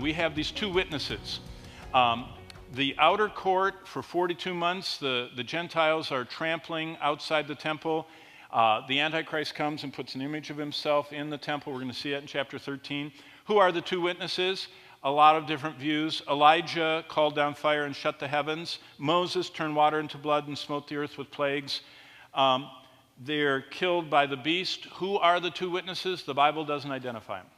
we have these two witnesses. The outer court, for 42 months, the Gentiles are trampling outside the temple. The Antichrist comes and puts an image of himself in the temple. We're going to see it in chapter 13. Who are the two witnesses? A lot of different views. Elijah called down fire and shut the heavens. Moses turned water into blood and smote the earth with plagues. They're killed by the beast. Who are the two witnesses? The Bible doesn't identify them.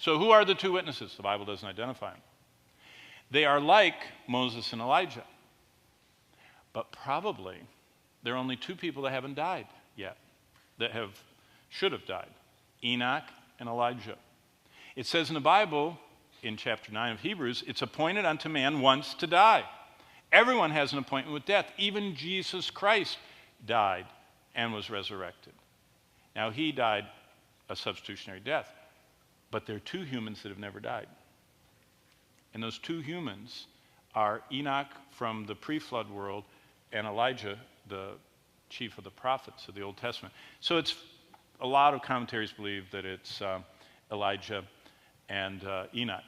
So who are the two witnesses? The Bible doesn't identify them. They are like Moses and Elijah. But probably there are only two people that haven't died yet, that should have died. Enoch and Elijah. It says in the Bible, in chapter 9 of Hebrews, it's appointed unto man once to die. Everyone has an appointment with death. Even Jesus Christ died and was resurrected. Now, he died a substitutionary death, but there are two humans that have never died. And those two humans are Enoch from the pre-flood world and Elijah, the chief of the prophets of the Old Testament. So it's a lot of commentaries believe that it's Elijah and Enoch.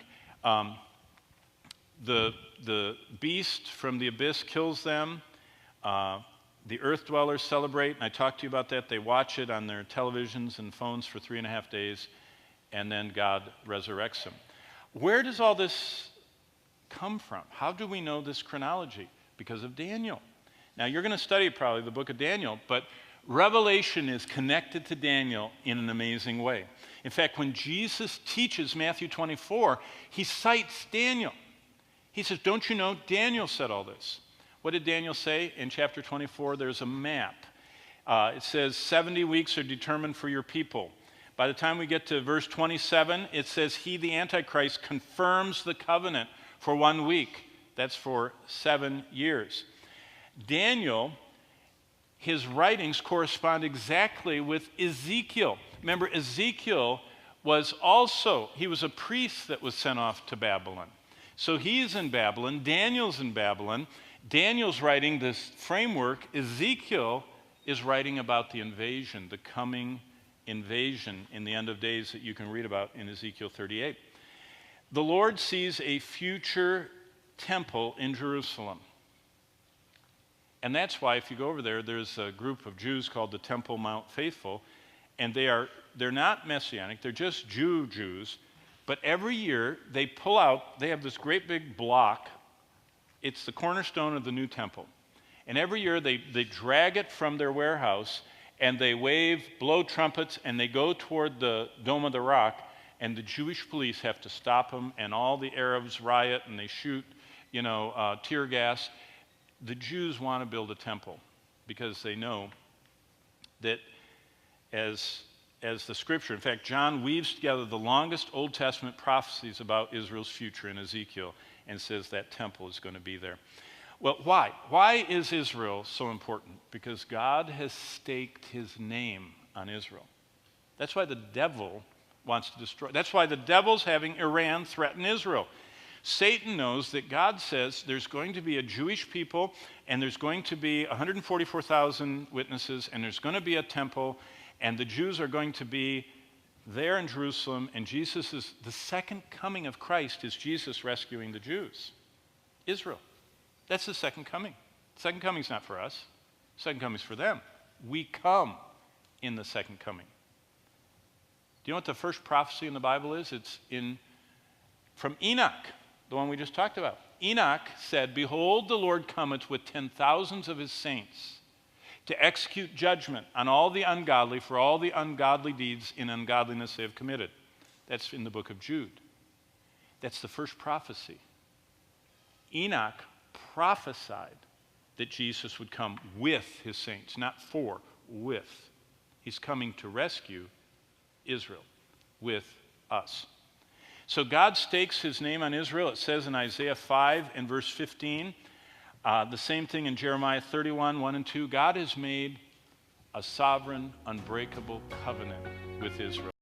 The beast from the abyss kills them. The earth dwellers celebrate, and I talked to you about that. They watch it on their televisions and phones for 3.5 days, and then God resurrects them. Where does all this come from? How do we know this chronology? Because of Daniel. Now, you're going to study probably the book of Daniel, but Revelation is connected to Daniel in an amazing way. In fact, when Jesus teaches Matthew 24, he cites Daniel. He says, don't you know, Daniel said all this. What did Daniel say? In chapter 24, there's a map. It says 70 weeks are determined for your people. By the time we get to verse 27, it says, he, the Antichrist, confirms the covenant for 1 week. That's for 7 years. Daniel, his writings correspond exactly with Ezekiel. Remember, Ezekiel was he was a priest that was sent off to Babylon. So he's in Babylon, Daniel's in Babylon. Daniel's writing this framework. Ezekiel is writing about the invasion, the coming invasion in the end of days that you can read about in Ezekiel 38. The Lord sees a future temple in Jerusalem. And that's why, if you go over there, there's a group of Jews called the Temple Mount Faithful, and they're not Messianic, they're just Jews, but every year they have this great big block. It's the cornerstone of the new temple. And every year they drag it from their warehouse, and they blow trumpets, and they go toward the Dome of the Rock, and the Jewish police have to stop them, and all the Arabs riot, and they shoot, tear gas. The Jews want to build a temple because they know that as the scripture, in fact, John weaves together the longest Old Testament prophecies about Israel's future in Ezekiel and says that temple is going to be there. Well, why? Why is Israel so important? Because God has staked his name on Israel. That's why the devil wants to destroy. That's why the devil's having Iran threaten Israel. Satan knows that God says there's going to be a Jewish people, and there's going to be 144,000 witnesses, and there's going to be a temple, and the Jews are going to be there in Jerusalem, and the second coming of Christ is Jesus rescuing the Jews. Israel. That's the second coming. The second coming is not for us. The second coming is for them. We come in the second coming. Do you know what the first prophecy in the Bible is? It's from Enoch, the one we just talked about. Enoch said, behold, the Lord cometh with 10,000s of his saints to execute judgment on all the ungodly for all the ungodly deeds in ungodliness they have committed. That's in the book of Jude. That's the first prophecy. Enoch prophesied that Jesus would come with his saints, not for, with. He's coming to rescue Israel with us. So God stakes his name on Israel. It says in Isaiah 5 and verse 15, the same thing in Jeremiah 31, 1 and 2. God has made a sovereign, unbreakable covenant with Israel.